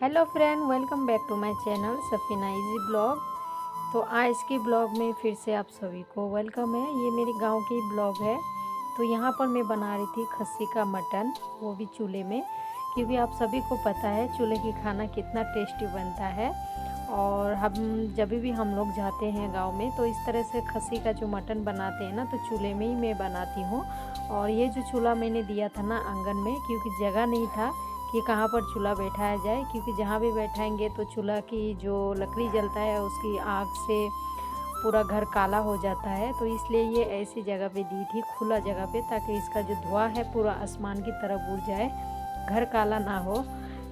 Hello friend, welcome back to my channel Safina easy blog. तो आज की ब्लॉग में फिर से आप सभी को वेलकम है। ये मेरे गांव की ब्लॉग है। तो यहाँ पर मैं बना रही थी खस्सी का मटन, वो भी चूल्हे में, क्योंकि आप सभी को पता है चूल्हे की खाना कितना टेस्टी बनता है। और हम जब भी हम लोग जाते हैं गांव में तो इस तरह से खस्सी का जो मटन बनाते हैं ना, तो चूल्हे में ही मैं बनाती हूँ। और ये जो चूल्हा मैंने दिया था ना आंगन में, क्योंकि जगह नहीं था कि कहाँ पर चूल्हा बैठाया जाए, क्योंकि जहाँ भी बैठाएंगे तो चूल्हा की जो लकड़ी जलता है उसकी आग से पूरा घर काला हो जाता है। तो इसलिए ये ऐसी जगह पे दी थी, खुला जगह पे, ताकि इसका जो धुआं है पूरा आसमान की तरफ उड़ जाए, घर काला ना हो।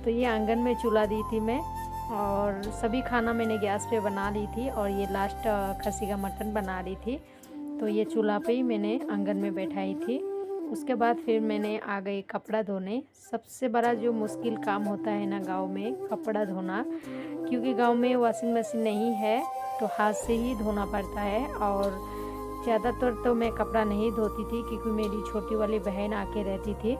तो ये आंगन में चूल्हा दी थी मैं, और सभी खाना मैंने गैस पे बना ली थी, और ये लास्ट खस्सी का मटन बना रही थी। तो ये चूल्हा पे ही मैंने आंगन में बैठाई थी। उसके बाद फिर मैंने आ गई कपड़ा धोने। सबसे बड़ा जो मुश्किल काम होता है ना गांव में, कपड़ा धोना, क्योंकि गांव में वॉशिंग मशीन नहीं है, तो हाथ से ही धोना पड़ता है। और ज़्यादातर तो मैं कपड़ा नहीं धोती थी, क्योंकि मेरी छोटी वाली बहन आके रहती थी,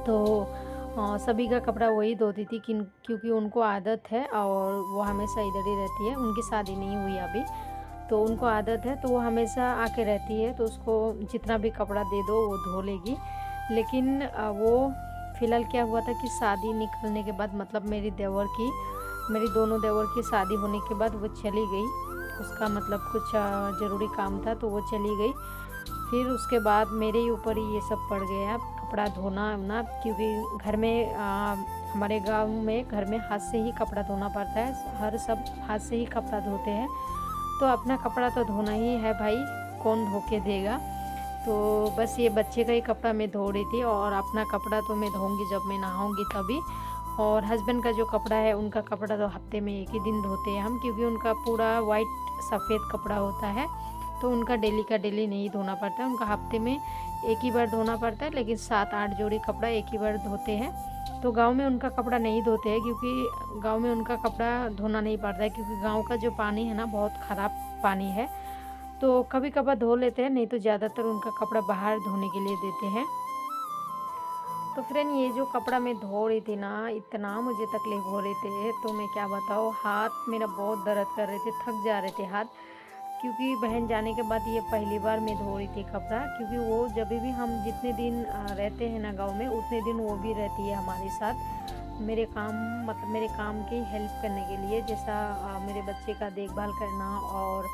तो सभी का कपड़ा वही धोती थी, क्योंकि उनको आदत है, और वो हमेशा इधर ही रहती है। उनकी शादी नहीं हुई अभी, तो उनको आदत है, तो वो हमेशा आके रहती है, तो उसको जितना भी कपड़ा दे दो वो धो लेगी। लेकिन वो फ़िलहाल क्या हुआ था कि शादी निकलने के बाद, मतलब मेरी दोनों देवर की शादी होने के बाद वो चली गई। उसका मतलब कुछ ज़रूरी काम था, तो वो चली गई। फिर उसके बाद मेरे ही ऊपर ही ये सब पड़ गया, कपड़ा धोना ना, क्योंकि घर में हमारे गांव में घर में हाथ से ही कपड़ा धोना पड़ता है। हर सब हाथ से ही कपड़ा धोते हैं, तो अपना कपड़ा तो धोना ही है भाई, कौन धो के देगा। तो बस ये बच्चे का ही कपड़ा मैं धो रही थी, और अपना कपड़ा तो मैं धोऊंगी जब मैं नहाऊंगी तभी। और हस्बैंड का जो कपड़ा है, उनका कपड़ा तो हफ्ते में एक ही दिन धोते हैं हम, क्योंकि उनका पूरा वाइट सफ़ेद कपड़ा होता है, तो उनका डेली का डेली नहीं धोना पड़ता है। उनका हफ्ते में एक ही बार धोना पड़ता है, लेकिन 7-8 जोड़ी कपड़ा एक ही बार धोते हैं। तो गांव में उनका कपड़ा नहीं धोते हैं, क्योंकि गांव में उनका कपड़ा धोना नहीं पड़ता है, क्योंकि गांव का जो पानी है ना, बहुत ख़राब पानी है। तो कभी कभार धो लेते हैं, नहीं तो ज़्यादातर उनका कपड़ा बाहर धोने के लिए देते हैं। तो फ्रेंड, ये जो कपड़ा मैं धो रही थी ना, इतना मुझे तकलीफ़ हो रहे थे, तो मैं क्या बताऊँ, हाथ मेरा बहुत दर्द कर रहे थे, थक जा रहे थे हाथ। क्योंकि बहन जाने के बाद ये पहली बार मैं धो रही थी कपड़ा, क्योंकि वो जब भी हम जितने दिन रहते हैं ना गांव में, उतने दिन वो भी रहती है हमारे साथ, मेरे काम, मतलब मेरे काम की हेल्प करने के लिए, जैसा मेरे बच्चे का देखभाल करना, और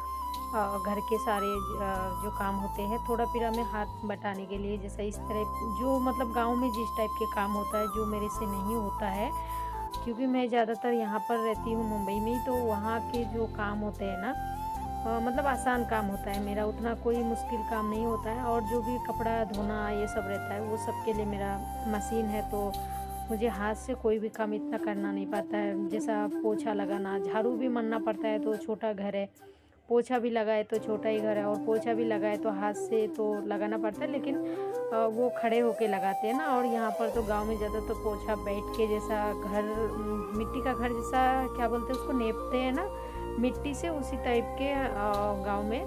घर के सारे जो काम होते हैं, थोड़ा फिर हमें हाथ बटाने के लिए, जैसा इस तरह जो मतलब गांव में जिस टाइप के काम होता है, जो मेरे से नहीं होता है, क्योंकि मैं ज़्यादातर यहाँ पर रहती हूँ मुंबई में ही, तो वहाँ के जो काम होते हैं ना, मतलब आसान काम होता है मेरा, उतना कोई मुश्किल काम नहीं होता है। और जो भी कपड़ा धोना ये सब रहता है, वो सब के लिए मेरा मशीन है, तो मुझे हाथ से कोई भी काम इतना करना नहीं पड़ता है। जैसा पोछा लगाना, झाड़ू भी मारना पड़ता है, तो छोटा घर है, पोछा भी लगाए तो छोटा ही घर है, और पोछा भी लगाए तो हाथ से तो लगाना पड़ता है, लेकिन वो खड़े होके लगाते हैं ना। और यहाँ पर तो गांव में ज़्यादा तो पोछा बैठ के, जैसा घर मिट्टी का घर जैसा, क्या बोलते हैं उसको, नेपते हैं ना मिट्टी से, उसी टाइप के गांव में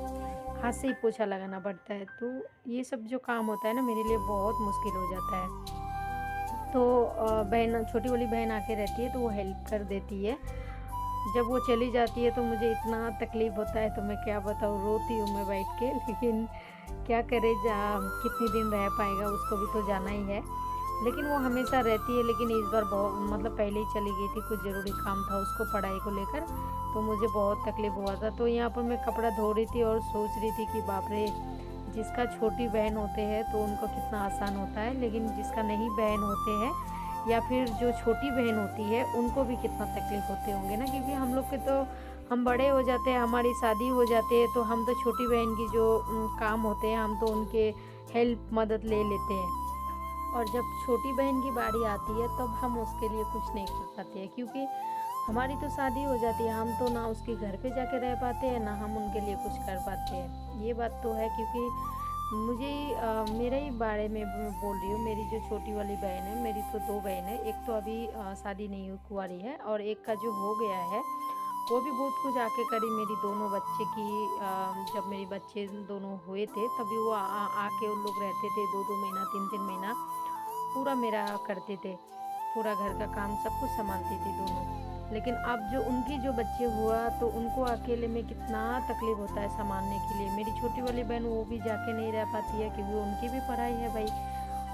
हाथ से ही पोछा लगाना पड़ता है। तो ये सब जो काम होता है ना, मेरे लिए बहुत मुश्किल हो जाता है। तो बहन, छोटी वाली बहन आके रहती है, तो वो हेल्प कर देती है। जब वो चली जाती है तो मुझे इतना तकलीफ़ होता है, तो मैं क्या बताऊँ, रोती हूँ मैं बैठ के। लेकिन क्या करे, कितनी दिन रह पाएगा, उसको भी तो जाना ही है। लेकिन वो हमेशा रहती है, लेकिन इस बार बहुत, मतलब पहले ही चली गई थी, कुछ ज़रूरी काम था उसको पढ़ाई को लेकर, तो मुझे बहुत तकलीफ़ हुआ था। तो यहाँ पर मैं कपड़ा धो रही थी और सोच रही थी कि बाप रे, जिसका छोटी बहन होते हैं तो उनको कितना आसान होता है, लेकिन जिसका नहीं बहन होते हैं, या फिर जो छोटी बहन होती है, उनको भी कितना तकलीफ़ होते होंगे ना, क्योंकि हम लोग के तो, हम बड़े हो जाते हैं, हमारी शादी हो जाती है, तो हम तो छोटी बहन की जो काम होते हैं, हम तो उनके हेल्प मदद ले लेते हैं। और जब छोटी बहन की बारी आती है, तब हम उसके लिए कुछ नहीं कर पाते हैं, क्योंकि हमारी तो शादी हो जाती है, हम तो ना उसके घर पे जाके रह पाते हैं, ना हम उनके लिए कुछ कर पाते हैं। ये बात तो है, क्योंकि मुझे मेरे ही बारे में मैं बोल रही हूँ। मेरी जो छोटी वाली बहन है, मेरी तो 2 बहन है, एक तो अभी शादी नहीं हुई, कुंवारी है, और एक का जो हो गया है, वो भी बहुत कुछ आके करी मेरी दोनों बच्चे की। जब मेरे बच्चे दोनों हुए थे, तभी वो आके उन लोग रहते थे 2-2 महीना, 3-3 महीना, पूरा मेरा करते थे। पूरा घर का काम सब कुछ संभालती थी दोनों। लेकिन अब जो उनकी जो बच्चे हुआ तो उनको अकेले में कितना तकलीफ़ होता है संभालने के लिए। मेरी छोटी वाली बहन वो भी जाके नहीं रह पाती है क्योंकि उनकी भी पढ़ाई है भाई,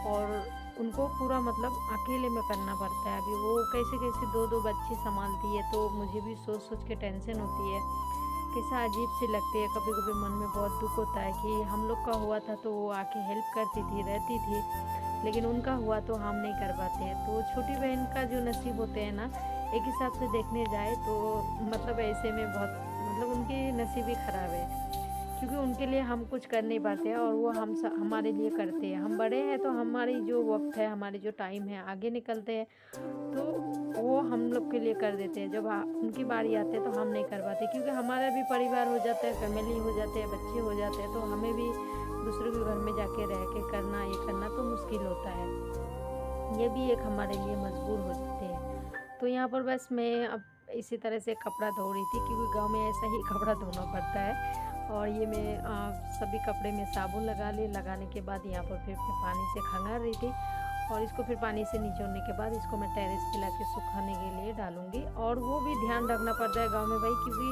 और उनको पूरा मतलब अकेले में करना पड़ता है। अभी वो कैसे कैसे दो दो बच्चे संभालती है, तो मुझे भी सोच सोच के टेंशन होती है, कैसा अजीब सी लगती है। कभी कभी मन में बहुत दुख होता है कि हम लोग का हुआ था तो वो आके हेल्प करती थी, रहती थी, लेकिन उनका हुआ तो हम नहीं कर पाते हैं। तो छोटी बहन का जो नसीब होते हैं ना, एक हिसाब से देखने जाए तो मतलब ऐसे में बहुत मतलब उनके नसीब ही ख़राब है, क्योंकि उनके लिए हम कुछ कर नहीं पाते हैं और वो हमारे लिए करते हैं। हम बड़े हैं तो हमारी जो वक्त है, हमारी जो टाइम है, आगे निकलते हैं, तो वो हम लोग के लिए कर देते हैं। जब उनकी बारी आती है तो हम नहीं कर पाते, क्योंकि हमारा भी परिवार हो जाता है, फैमिली हो जाते हैं, बच्चे हो जाते हैं, तो हमें भी दूसरों के घर में जाके रह के करना, ये करना तो मुश्किल होता है। ये भी एक हमारे लिए मजबूर हो जाते हैं। तो यहाँ पर बस मैं अब इसी तरह से कपड़ा धो रही थी, क्योंकि गांव में ऐसा ही कपड़ा धोना पड़ता है। और ये मैं सभी कपड़े में साबुन लगा ली, लगाने के बाद यहाँ पर फिर मैं पानी से खंगाल रही थी, और इसको फिर पानी से निचोड़ने के बाद इसको मैं टेरेस पे लाके सुखाने के लिए डालूँगी। और वो भी ध्यान रखना पड़ता है गाँव में भाई, क्योंकि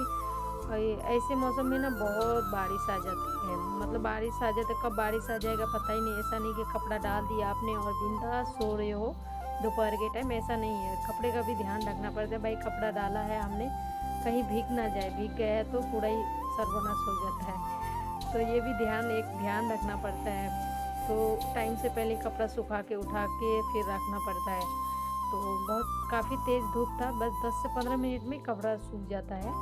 ऐसे मौसम में ना बहुत बारिश आ जाती है। मतलब बारिश आ जाती है, कब बारिश आ जाएगा पता ही नहीं। ऐसा नहीं कि कपड़ा डाल दिया आपने और बिंदास सो रहे हो दोपहर के टाइम, ऐसा नहीं है। कपड़े का भी ध्यान रखना पड़ता है भाई, कपड़ा डाला है हमने, कहीं भीग ना जाए, भीग गया है तो पूरा ही सर्वनाश हो जाता है। तो ये भी ध्यान रखना पड़ता है। तो टाइम से पहले कपड़ा सुखा के उठा के फिर रखना पड़ता है। तो बहुत काफ़ी तेज़ धूप था, बस 10 से 15 मिनट में कपड़ा सूख जाता है।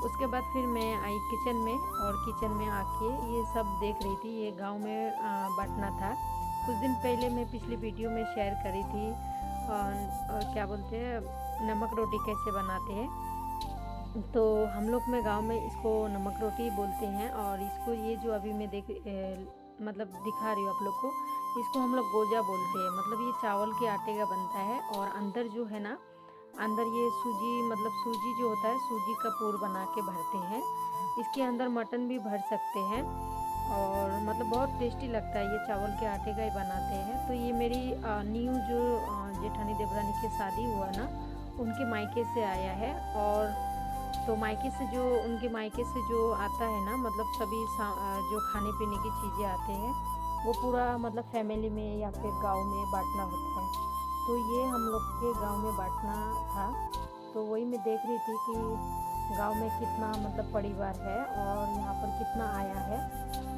उसके बाद फिर मैं आई किचन में, और किचन में आके ये सब देख रही थी। ये गांव में बांटना था। कुछ दिन पहले मैं पिछली वीडियो में शेयर करी थी, क्या बोलते हैं, नमक रोटी कैसे बनाते हैं। तो हम लोग में गांव में इसको नमक रोटी बोलते हैं, और इसको ये जो अभी मैं मतलब दिखा रही हूँ आप लोग को, इसको हम लोग गोजा बोलते हैं। मतलब ये चावल के आटे का बनता है, और अंदर जो है ना, अंदर ये सूजी, मतलब सूजी जो होता है, सूजी का पूर बना के भरते हैं। इसके अंदर मटन भी भर सकते हैं, और मतलब बहुत टेस्टी लगता है। ये चावल के आटे का ही बनाते हैं। तो ये मेरी न्यू जो जेठानी देवरानी की शादी हुआ ना, उनके मायके से आया है। और तो मायके से जो उनके मायके से जो आता है ना, मतलब सभी जो खाने पीने की चीज़ें आते हैं, वो पूरा मतलब फैमिली में या फिर गांव में बांटना होता है। तो ये हम लोग के गांव में बांटना था। तो वही मैं देख रही थी कि गांव में कितना मतलब परिवार है और यहाँ पर कितना आया है,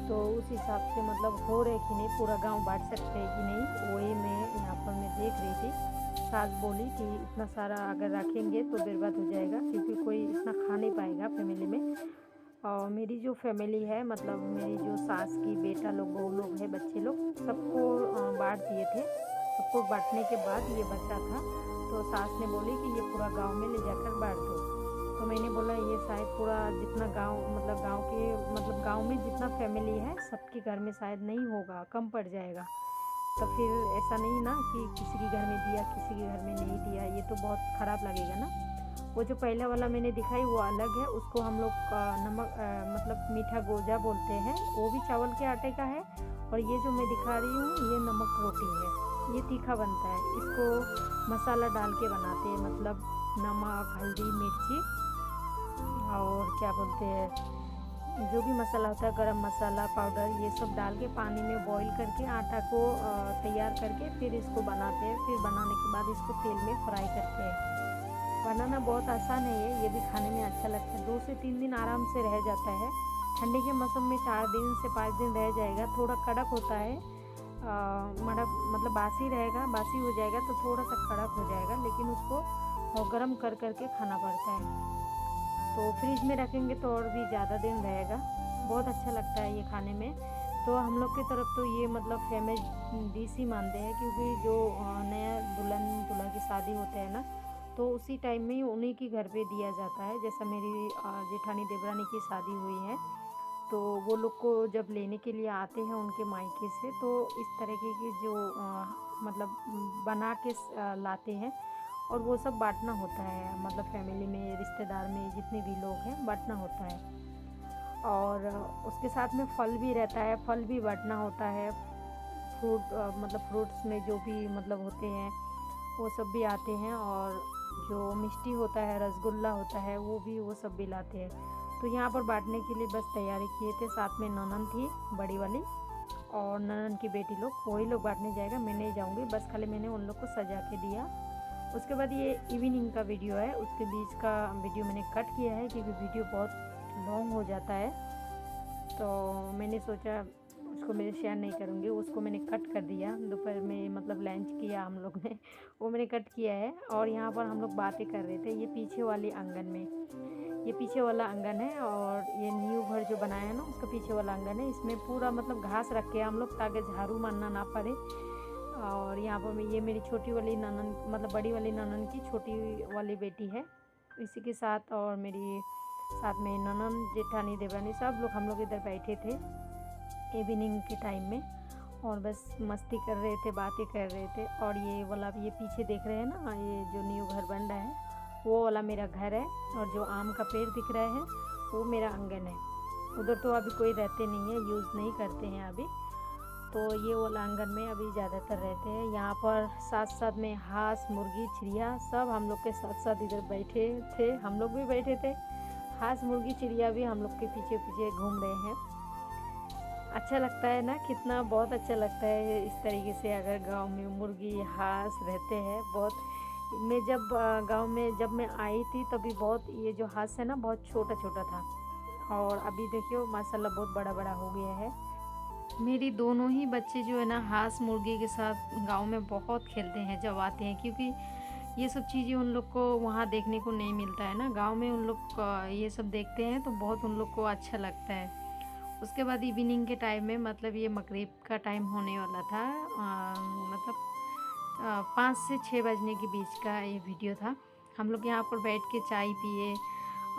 तो उस हिसाब से मतलब हो रहे कि नहीं, पूरा गांव बांट सकते हैं कि नहीं, वही मैं यहाँ पर मैं देख रही थी। सास बोली कि इतना सारा अगर रखेंगे तो बर्बाद हो जाएगा, क्योंकि कोई इतना खा नहीं पाएगा फैमिली में। और मेरी जो फैमिली है, मतलब मेरी जो सास की बेटा लोग, बहू लोग हैं, बच्चे लोग, सबको बांट दिए थे। सबको बांटने के बाद ये बचा था, तो सास ने बोली कि ये पूरा गांव में ले जाकर बांट दो। तो मैंने बोला ये शायद पूरा जितना गांव, मतलब गांव के, मतलब गांव में जितना फैमिली है सबके घर में शायद नहीं होगा, कम पड़ जाएगा। तो फिर ऐसा नहीं ना कि किसी के घर में दिया, किसी के घर में नहीं दिया, ये तो बहुत ख़राब लगेगा ना। वो जो पहला वाला मैंने दिखाई वो अलग है, उसको हम लोग नमक मतलब मीठा गोजा बोलते हैं, वो भी चावल के आटे का है। और ये जो मैं दिखा रही हूँ ये नमक रोटी है, ये तीखा बनता है। इसको मसाला डाल के बनाते हैं, मतलब नमक, हल्दी, मिर्ची और क्या बोलते हैं, जो भी मसाला होता है, गरम मसाला पाउडर, ये सब डाल के पानी में बॉईल करके आटा को तैयार करके फिर इसको बनाते हैं। फिर बनाने के बाद इसको तेल में फ्राई करते हैं। बनाना बहुत आसान है ये भी खाने में अच्छा लगता है। 2 से 3 दिन आराम से रह जाता है। ठंडी के मौसम में 4 दिन से 5 दिन रह जाएगा। थोड़ा कड़क होता है, मतलब बासी रहेगा, बासी हो जाएगा तो थोड़ा सा कड़क हो जाएगा, लेकिन उसको गर्म कर करके खाना पड़ता है। तो फ्रिज में रखेंगे तो और भी ज़्यादा दिन रहेगा। बहुत अच्छा लगता है ये खाने में। तो हम लोग की तरफ तो ये मतलब फेमस डिश ही मानते हैं, क्योंकि जो नया दुल्हन दूल्हा की शादी होते हैं ना, तो उसी टाइम में ही उन्हीं के घर पे दिया जाता है। जैसा मेरी जेठानी देवरानी की शादी हुई है, तो वो लोग को जब लेने के लिए आते हैं उनके मायके से, तो इस तरीके की जो मतलब बना के लाते हैं, और वो सब बांटना होता है। मतलब फैमिली में, रिश्तेदार में जितने भी लोग हैं, बांटना होता है। और उसके साथ में फल भी रहता है, फल भी बांटना होता है। फ्रूट मतलब फ्रूट्स में जो भी मतलब होते हैं, वो सब भी आते हैं, और जो मिष्टी होता है, रसगुल्ला होता है, वो सब भी लाते हैं। तो यहाँ पर बांटने के लिए बस तैयारी किए थे। साथ में ननद थी बड़ी वाली, और ननद की बेटी लोग, वही लोग बांटने जाएगा, मैं नहीं जाऊँगी। बस खाली मैंने उन लोग को सजा के दिया। उसके बाद ये इवनिंग का वीडियो है, उसके बीच का वीडियो मैंने कट किया है क्योंकि वीडियो बहुत लॉन्ग हो जाता है। तो मैंने सोचा उसको मैं शेयर नहीं करूँगी, उसको मैंने कट कर दिया। दोपहर में मतलब लंच किया हम लोग ने, वो मैंने कट किया है। और यहाँ पर हम लोग बातें कर रहे थे, ये पीछे वाले आंगन में, ये पीछे वाला आंगन है, और ये न्यू घर जो बनाया है ना, उसका पीछे वाला आंगन है। इसमें पूरा मतलब घास रखे हम लोग ताकि झाड़ू मारना ना पड़े। और यहाँ पर ये मेरी छोटी वाली ननद, मतलब बड़ी वाली ननद की छोटी वाली बेटी है, इसी के साथ, और मेरी साथ में ननद, जेठानी, देवरानी, सब लोग हम लोग इधर बैठे थे इवनिंग के टाइम में, और बस मस्ती कर रहे थे, बातें कर रहे थे। और ये वाला ये पीछे देख रहे हैं ना, ये जो न्यू घर बन रहा है, वो वाला मेरा घर है। और जो आम का पेड़ दिख रहा है, वो मेरा आंगन है। उधर तो अभी कोई रहते नहीं है, यूज़ नहीं करते हैं अभी। तो ये वाला आंगन में अभी ज़्यादातर रहते हैं। यहाँ पर साथ साथ में हांस, मुर्गी, चिड़िया सब हम लोग के साथ साथ इधर बैठे थे, हम लोग भी बैठे थे। हांस, मुर्गी, चिड़िया भी हम लोग के पीछे पीछे घूम रहे हैं। अच्छा लगता है ना, कितना बहुत अच्छा लगता है इस तरीके से अगर गांव में मुर्गी, हांस रहते हैं। बहुत, मैं जब गांव में जब मैं आई थी तभी बहुत, ये जो हांस है ना, बहुत छोटा छोटा था, और अभी देखियो माशाल्लाह बहुत बड़ा बड़ा हो गया है। मेरी दोनों ही बच्चे जो है ना, हांस मुर्गी के साथ गांव में बहुत खेलते हैं जब आते हैं, क्योंकि ये सब चीज़ें उन लोग को वहाँ देखने को नहीं मिलता है ना। गांव में उन लोग ये सब देखते हैं तो बहुत उन लोग को अच्छा लगता है। उसके बाद इवनिंग के टाइम में, मतलब ये मगरिब का टाइम होने वाला था, मतलब 5 से 6 बजने के बीच का ये वीडियो था। हम लोग यहाँ पर बैठ के चाय पिए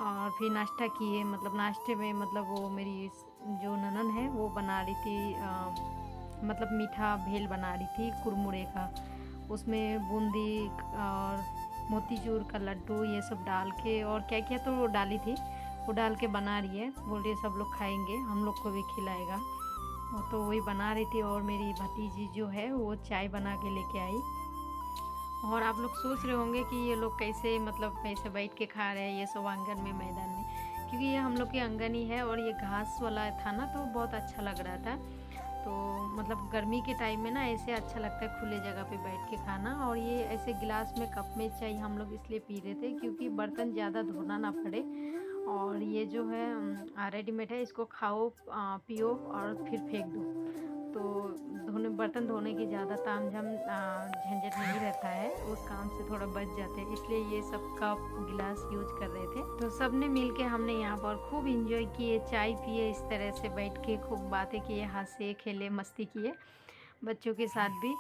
और फिर नाश्ता किए। मतलब नाश्ते में, मतलब वो मेरी जो ननद है वो बना रही थी, मतलब मीठा भेल बना रही थी कुरमुरे का। उसमें बूंदी और मोतीचूर का लड्डू ये सब डाल के, और क्या क्या तो वो डाली थी, वो डाल के बना रही है। बोल रही है सब लोग खाएंगे, हम लोग को भी खिलाएगा। वो तो वही बना रही थी। और मेरी भतीजी जो है वो चाय बना के लेके आई। और आप लोग सोच रहे होंगे कि ये लोग कैसे, मतलब कैसे बैठ के खा रहे हैं ये सब आंगन में, मैदान में, क्योंकि ये हम लोग के आंगन ही है। और ये घास वाला था ना, तो बहुत अच्छा लग रहा था। तो मतलब गर्मी के टाइम में ना ऐसे अच्छा लगता है खुले जगह पे बैठ के खाना। और ये ऐसे गिलास में, कप में चाय हम लोग इसलिए पी रहे थे क्योंकि बर्तन ज़्यादा धोना ना पड़े। और ये जो है रेडीमेड है, इसको खाओ, पियो और फिर फेंक दो। तो बर्तन धोने की ज़्यादा तामझाम झंझट नहीं रहता है, उस काम से थोड़ा बच जाते हैं। इसलिए ये सब कप गिलास यूज कर रहे थे। तो सब ने मिल के हमने यहाँ पर खूब इंजॉय किए, चाय पिए, इस तरह से बैठ के खूब बातें किए, हंसे, खेले, मस्ती किए बच्चों के साथ भी।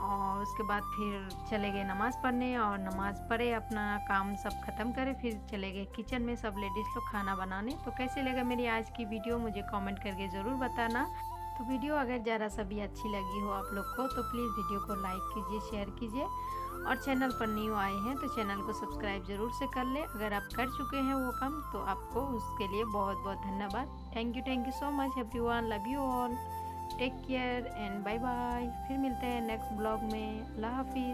और उसके बाद फिर चले गए नमाज़ पढ़ने, और नमाज़ पढ़े, अपना काम सब ख़त्म करे, फिर चले गए किचन में सब लेडीज़ लोग खाना बनाने। तो कैसे लगा मेरी आज की वीडियो, मुझे कमेंट करके ज़रूर बताना। तो वीडियो अगर ज़रा सा भी अच्छी लगी हो आप लोग को, तो प्लीज़ वीडियो को लाइक कीजिए, शेयर कीजिए। और चैनल पर न्यू आए हैं तो चैनल को सब्सक्राइब ज़रूर से कर ले। अगर आप कर चुके हैं वो काम, तो आपको उसके लिए बहुत बहुत धन्यवाद। Thank you so much everyone, love you all, take care and bye bye. फिर मिलते हैं नेक्स्ट ब्लॉग में। अल्लाह हाफिज़।